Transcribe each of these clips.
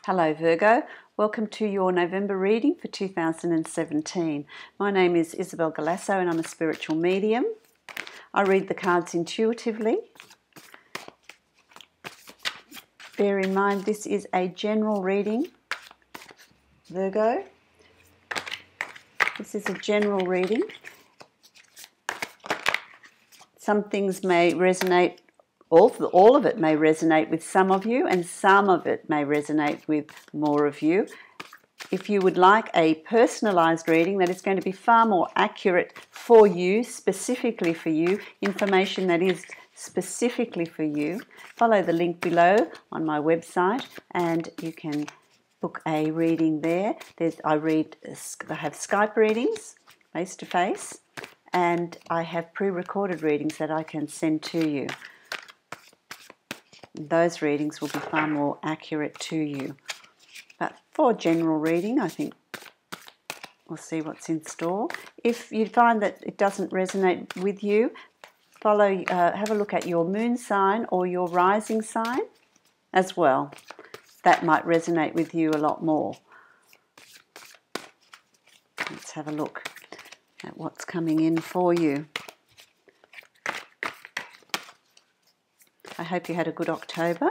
Hello Virgo, welcome to your November reading for 2017. My name is Isabel Galasso and I'm a spiritual medium. I read the cards intuitively. Bear in mind this is a general reading, Virgo. This is a general reading. Some things may resonate, all of it may resonate with some of you, and some of it may resonate with more of you. If you would like a personalised reading that is going to be far more accurate for you, specifically for you, information that is specifically for you, follow the link below on my website and you can book a reading there. I have Skype readings, face-to-face, and I have pre-recorded readings that I can send to you. Those readings will be far more accurate to you. But for general reading, I think we'll see what's in store. If you find that it doesn't resonate with you, have a look at your moon sign or your rising sign as well. That might resonate with you a lot more. Let's have a look at what's coming in for you. I hope you had a good October.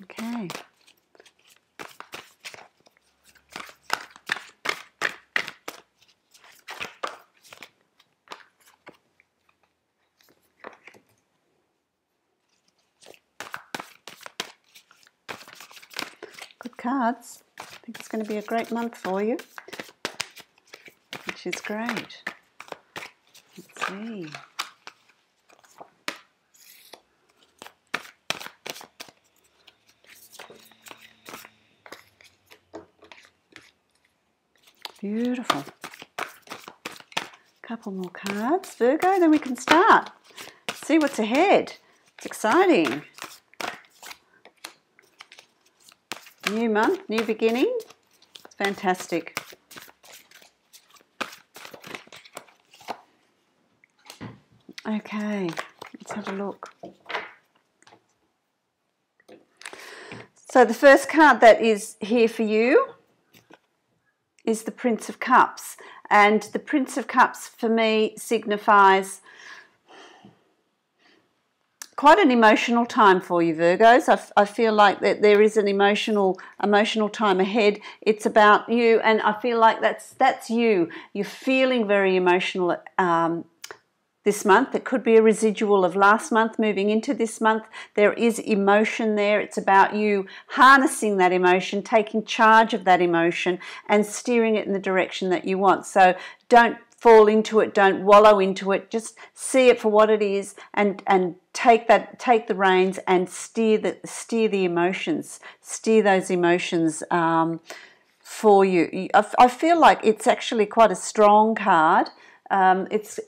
Okay. Good cards. I think it's going to be a great month for you, which is great. Let's see. Beautiful. Couple more cards, Virgo, then we can start. See what's ahead. It's exciting. New month, new beginning. It's fantastic. Okay, let's have a look. So the first card that is here for you is the Prince of Cups. And the Prince of Cups for me signifies quite an emotional time for you, Virgos. I feel like that there is an emotional time ahead. It's about you, and I feel like that's you. You're feeling very emotional this month. It could be a residual of last month moving into this month. There is emotion there. It's about you harnessing that emotion, taking charge of that emotion and steering it in the direction that you want. So don't fall into it, don't wallow into it, just see it for what it is and take the reins and steer the emotions, steer those emotions for you. I feel like it's actually quite a strong card. It's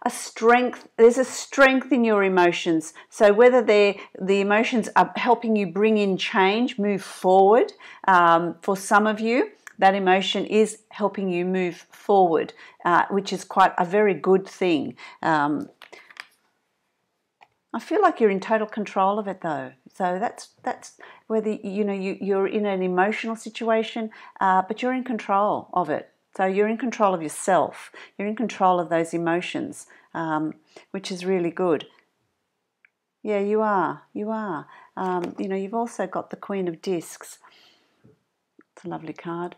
a strength. There's a strength in your emotions. So whether the emotions are helping you bring in change, move forward, for some of you, that emotion is helping you move forward, which is quite a very good thing. I feel like you're in total control of it though. So that's whether you're in an emotional situation, but you're in control of it. So you're in control of yourself. You're in control of those emotions, which is really good. Yeah, you are. You are. You've also got the Queen of Discs. It's a lovely card.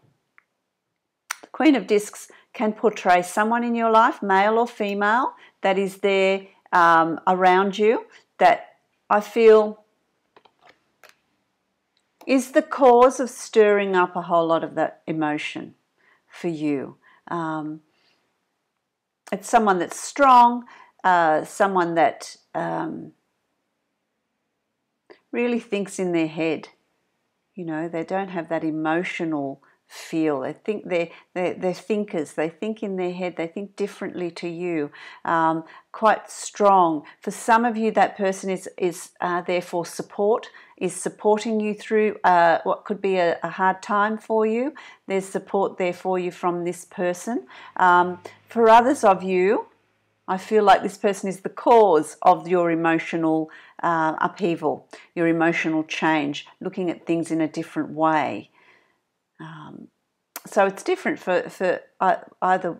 The Queen of Discs can portray someone in your life, male or female, that is there around you, that I feel is the cause of stirring up a whole lot of that emotion for you. It's someone that's strong, someone that really thinks in their head. They don't have that emotional feel. They think they're thinkers. They think in their head. They think differently to you. Quite strong. For some of you, that person is there for support. Is supporting you through what could be a hard time for you. There's support there for you from this person. For others of you, I feel like this person is the cause of your emotional upheaval, your emotional change, looking at things in a different way. So it's different for either,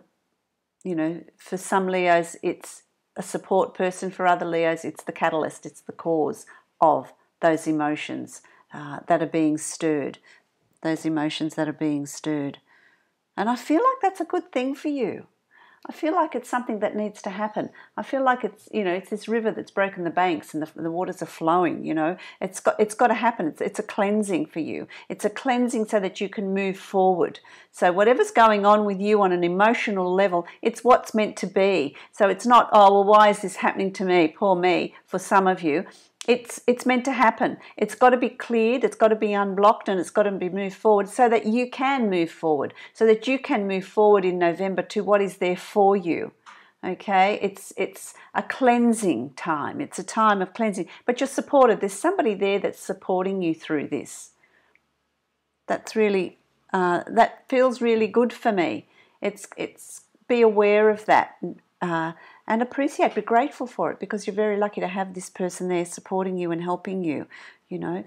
you know, for some Leos it's a support person, for other Leos it's the catalyst, it's the cause of those emotions that are being stirred, those emotions that are being stirred. And I feel like that's a good thing for you. I feel like it's something that needs to happen. I feel like it's, you know, it's this river that's broken the banks and the waters are flowing, you know. It's got to happen. It's a cleansing for you. It's a cleansing so that you can move forward. So whatever's going on with you on an emotional level, it's what's meant to be. So it's not, oh, well, why is this happening to me? Poor me, for some of you. It's meant to happen. It's got to be cleared, it's got to be unblocked, and it's got to be moved forward so that you can move forward, so that you can move forward in November to what is there for you. Okay, it's a cleansing time. It's a time of cleansing, but you're supported. There's somebody there that's supporting you through this. That's really that feels really good for me. It's be aware of that. And appreciate, be grateful for it, because you're very lucky to have this person there supporting you and helping you, you know.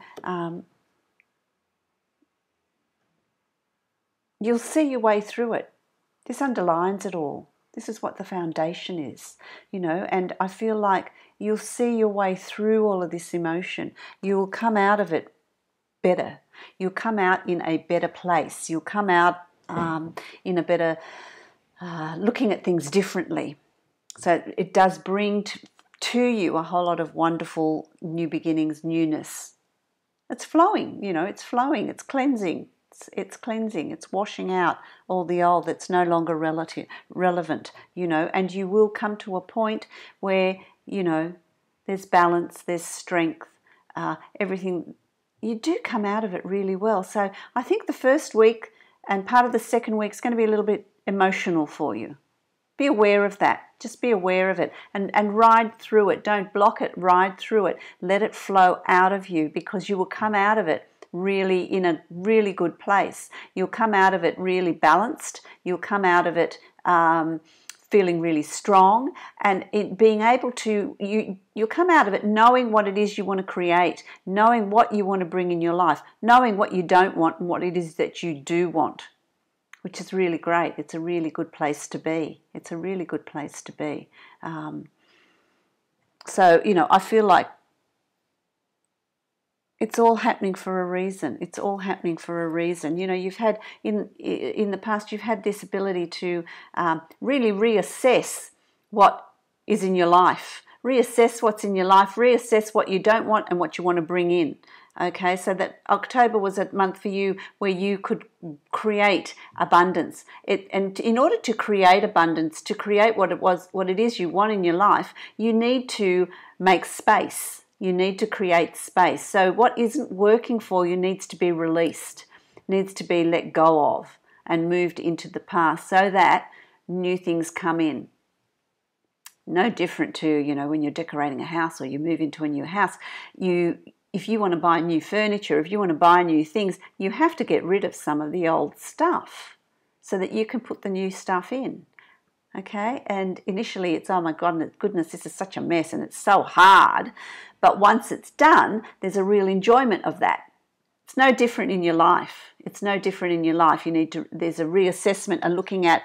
You'll see your way through it. This underlines it all. This is what the foundation is, you know, and I feel like you'll see your way through all of this emotion. You'll come out of it better. You'll come out in a better place. You'll come out in a better, looking at things differently. So it does bring to you a whole lot of wonderful new beginnings, newness. It's flowing, you know, it's flowing, it's cleansing. It's cleansing, it's washing out all the old that's no longer relevant, you know, and you will come to a point where, you know, there's balance, there's strength, everything. You do come out of it really well. So I think the first week and part of the second week is going to be a little bit emotional for you. Be aware of that. Just be aware of it and ride through it. Don't block it, ride through it. Let it flow out of you, because you will come out of it really in a really good place. You'll come out of it really balanced. You'll come out of it feeling really strong, and being able to, you'll come out of it knowing what it is you want to create, knowing what you want to bring in your life, knowing what you don't want and what it is that you do want, which is really great. It's a really good place to be. It's a really good place to be. So, you know, I feel like it's all happening for a reason. It's all happening for a reason. You know, you've had, in the past, you've had this ability to really reassess what is in your life. Reassess what's in your life. Reassess what you don't want and what you want to bring in. Okay, so that October was a month for you where you could create abundance. And in order to create abundance, to create what it is you want in your life, you need to make space. You need to create space. So what isn't working for you needs to be released, needs to be let go of and moved into the past, so that new things come in. No different to, you know, when you're decorating a house or you move into a new house, if you want to buy new furniture, if you want to buy new things, you have to get rid of some of the old stuff so that you can put the new stuff in. Okay, and initially it's, oh my goodness, this is such a mess and it's so hard. But once it's done, there's a real enjoyment of that. It's no different in your life. It's no different in your life. There's a reassessment and looking at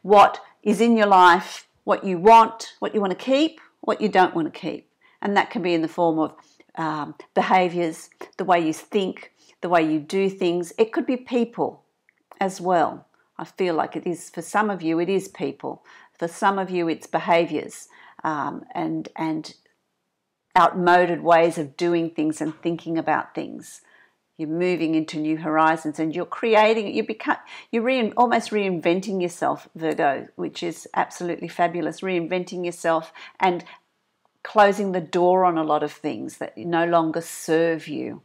what is in your life, what you want to keep, what you don't want to keep. And that can be in the form of behaviours, the way you think, the way you do things. It could be people as well. I feel like it is, for some of you, it is people. For some of you, it's behaviours and outmoded ways of doing things and thinking about things. You're moving into new horizons and you're creating, you're almost reinventing yourself, Virgo, which is absolutely fabulous. Reinventing yourself and closing the door on a lot of things that no longer serve you.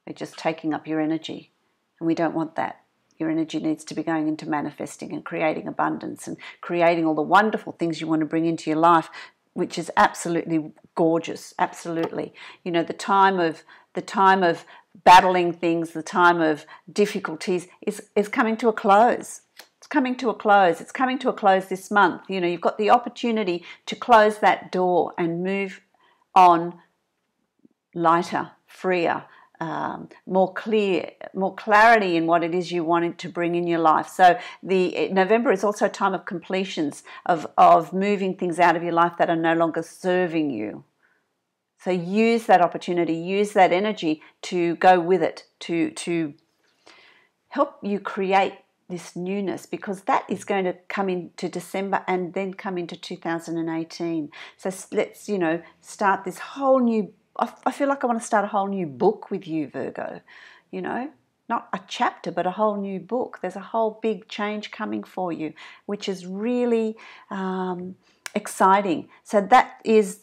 They're just taking up your energy, and we don't want that. Your energy needs to be going into manifesting and creating abundance and creating all the wonderful things you want to bring into your life, which is absolutely gorgeous. Absolutely. You know, the time of battling things, the time of difficulties is coming to a close. It's coming to a close. It's coming to a close this month. You know, you've got the opportunity to close that door and move on lighter, freer, more clear, more clarity in what it is you wanted to bring in your life. So November is also a time of completions, of moving things out of your life that are no longer serving you. So use that opportunity, use that energy to go with it, to help you create this newness, because that is going to come into December and then come into 2018. So let's, you know, start this whole new, I feel like I want to start a whole new book with you, Virgo, you know, not a chapter, but a whole new book. There's a whole big change coming for you, which is really exciting. So that is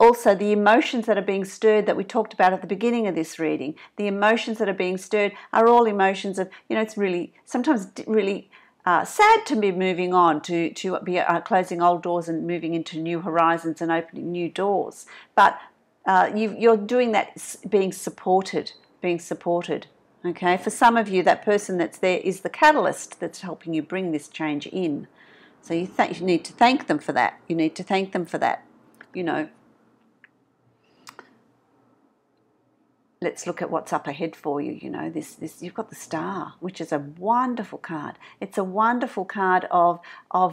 also the emotions that are being stirred that we talked about at the beginning of this reading. The emotions that are being stirred are all emotions of, you know, it's really, sometimes really sad to be moving on, to be closing old doors and moving into new horizons and opening new doors. But you're doing that being supported. Okay, for some of you, that person that's there is the catalyst that's helping you bring this change in. So you need to thank them for that. You need to thank them for that, you know. Let's look at what's up ahead for you. You know, this you've got the Star, which is a wonderful card. It's a wonderful card of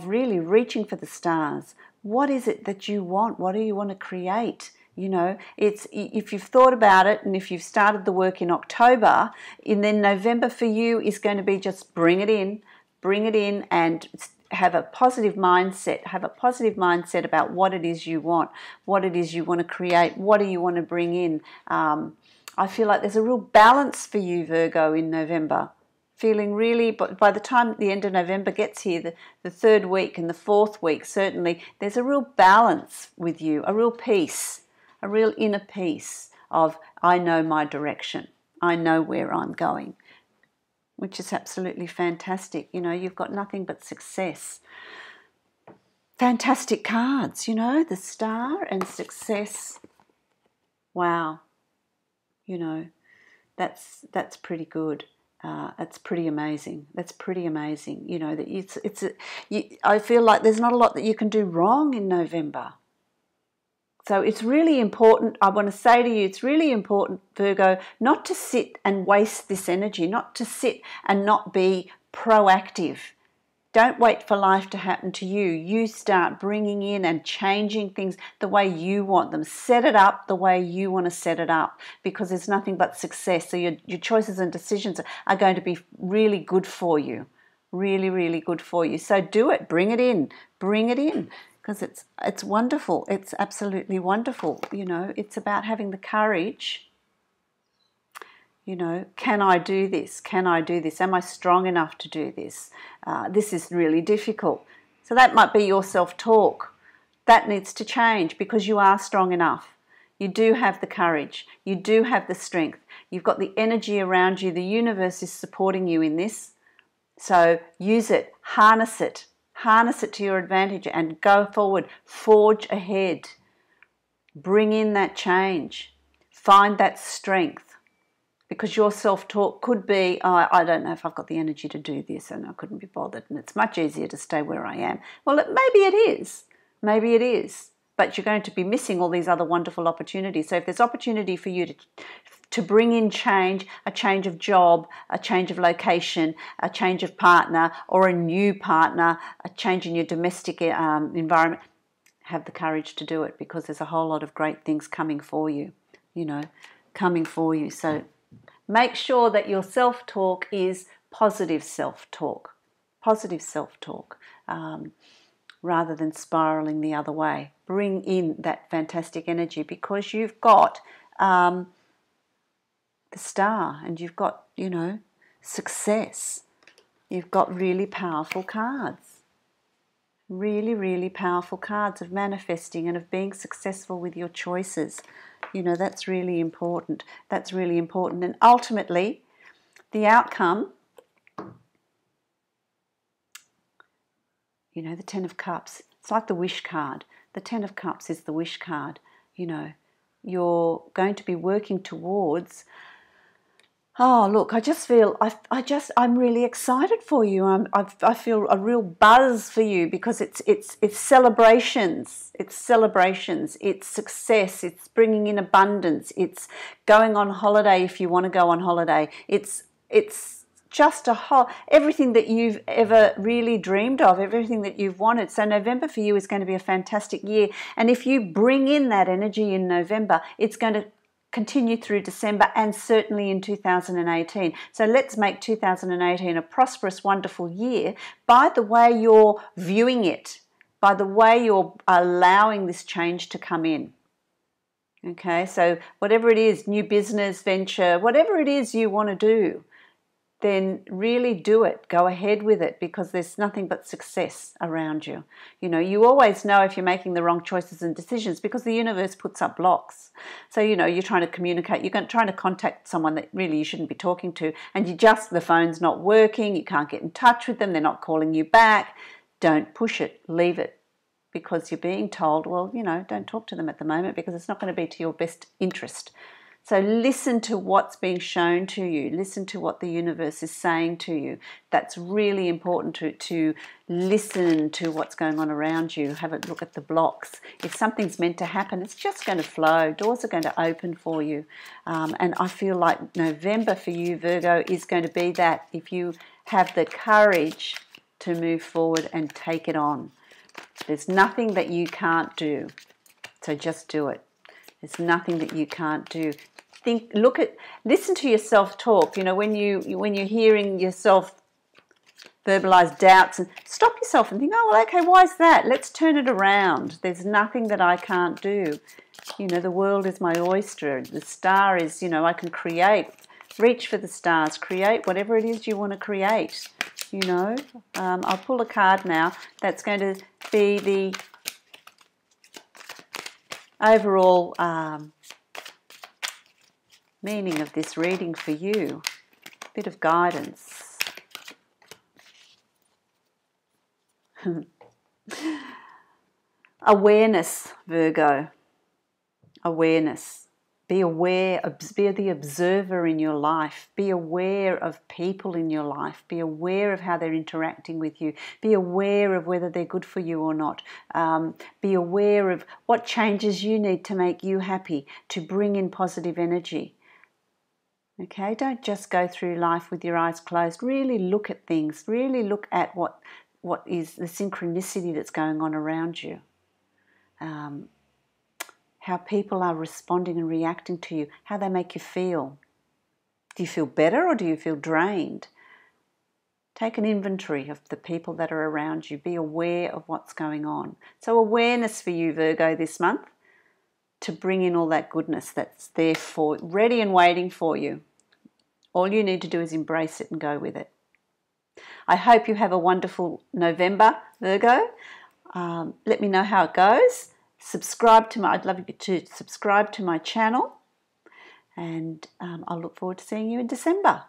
really reaching for the stars. What is it that you want? What do you want to create? You know, it's, if you've thought about it and if you've started the work in October, and then November for you is going to be just bring it in and have a positive mindset. Have a positive mindset about what it is you want, what it is you want to create, what do you want to bring in. I feel like there's a real balance for you, Virgo, in November. Feeling really, but by the time the end of November gets here, the third week and the fourth week, certainly, there's a real balance with you, a real peace, a real inner peace of, I know my direction. I know where I'm going, which is absolutely fantastic. You know, you've got nothing but success. Fantastic cards, you know, the Star and success. Wow. You know, that's pretty good. It's pretty amazing. That's pretty amazing. You know, that I feel like there's not a lot that you can do wrong in November. So it's really important. I want to say to you, it's really important, Virgo, not to sit and waste this energy, not to sit and not be proactive. Don't wait for life to happen to you. You start bringing in and changing things the way you want them. Set it up the way you want to set it up, because there's nothing but success. So your choices and decisions are going to be really good for you. Really, really good for you. So do it. Bring it in. Bring it in. Because it's wonderful. It's absolutely wonderful. You know, it's about having the courage. You know, can I do this? Can I do this? Am I strong enough to do this? This is really difficult. So that might be your self-talk. That needs to change, because you are strong enough. You do have the courage. You do have the strength. You've got the energy around you. The universe is supporting you in this. So use it. Harness it. Harness it to your advantage and go forward. Forge ahead. Bring in that change. Find that strength. Because your self-talk could be, oh, I don't know if I've got the energy to do this and I couldn't be bothered and it's much easier to stay where I am. Well, maybe it is. Maybe it is. But you're going to be missing all these other wonderful opportunities. So if there's opportunity for you to bring in change, a change of job, a change of location, a change of partner or a new partner, a change in your domestic environment, have the courage to do it, because there's a whole lot of great things coming for you, you know, coming for you. So make sure that your self-talk is positive self-talk, rather than spiraling the other way. Bring in that fantastic energy, because you've got the Star and you've got, you know, success. You've got really powerful cards. Really, really powerful cards of manifesting and of being successful with your choices. You know, that's really important. That's really important. And ultimately, the outcome, you know, the Ten of Cups, it's like the wish card. The Ten of Cups is the wish card. You know, you're going to be working towards Oh, look, I'm really excited for you. I feel a real buzz for you because it's celebrations. It's celebrations. It's success. It's bringing in abundance. It's going on holiday if you want to go on holiday. It's just everything that you've ever really dreamed of, everything that you've wanted. So November for you is going to be a fantastic year. And if you bring in that energy in November, it's going to continue through December and certainly in 2018. So let's make 2018 a prosperous, wonderful year by the way you're viewing it, by the way you're allowing this change to come in. Okay, so whatever it is, new business venture, whatever it is you want to do, then really do it. Go ahead with it because there's nothing but success around you. You know, you always know if you're making the wrong choices and decisions because the universe puts up blocks. So, you know, you're trying to communicate, you're trying to contact someone that really you shouldn't be talking to, and the phone's not working, you can't get in touch with them, they're not calling you back. Don't push it, leave it, because you're being told, well, you know, don't talk to them at the moment because it's not going to be to your best interest. So listen to what's being shown to you. Listen to what the universe is saying to you. That's really important to listen to what's going on around you. Have a look at the blocks. If something's meant to happen, it's just going to flow. Doors are going to open for you. And I feel like November for you, Virgo, is going to be that if you have the courage to move forward and take it on. There's nothing that you can't do. So just do it. There's nothing that you can't do. Listen to yourself talk. You know, when you're hearing yourself verbalize doubts, and stop yourself and think, oh, well, okay, why is that? Let's turn it around. There's nothing that I can't do. You know, the world is my oyster. The star is, you know, I can create. Reach for the stars. Create whatever it is you want to create. You know, I'll pull a card now that's going to be the overall meaning of this reading for you. A bit of guidance. Awareness, Virgo. Awareness. Be aware, be the observer in your life. Be aware of people in your life. Be aware of how they're interacting with you. Be aware of whether they're good for you or not. Be aware of what changes you need to make you happy, to bring in positive energy. Okay, don't just go through life with your eyes closed. Really look at things. Really look at what is the synchronicity that's going on around you. How people are responding and reacting to you, how they make you feel. Do you feel better or do you feel drained? Take an inventory of the people that are around you. Be aware of what's going on. So awareness for you, Virgo, this month, to bring in all that goodness that's there for, ready and waiting for you. All you need to do is embrace it and go with it. I hope you have a wonderful November, Virgo. Let me know how it goes. I'd love you to subscribe to my channel, and I'll look forward to seeing you in December.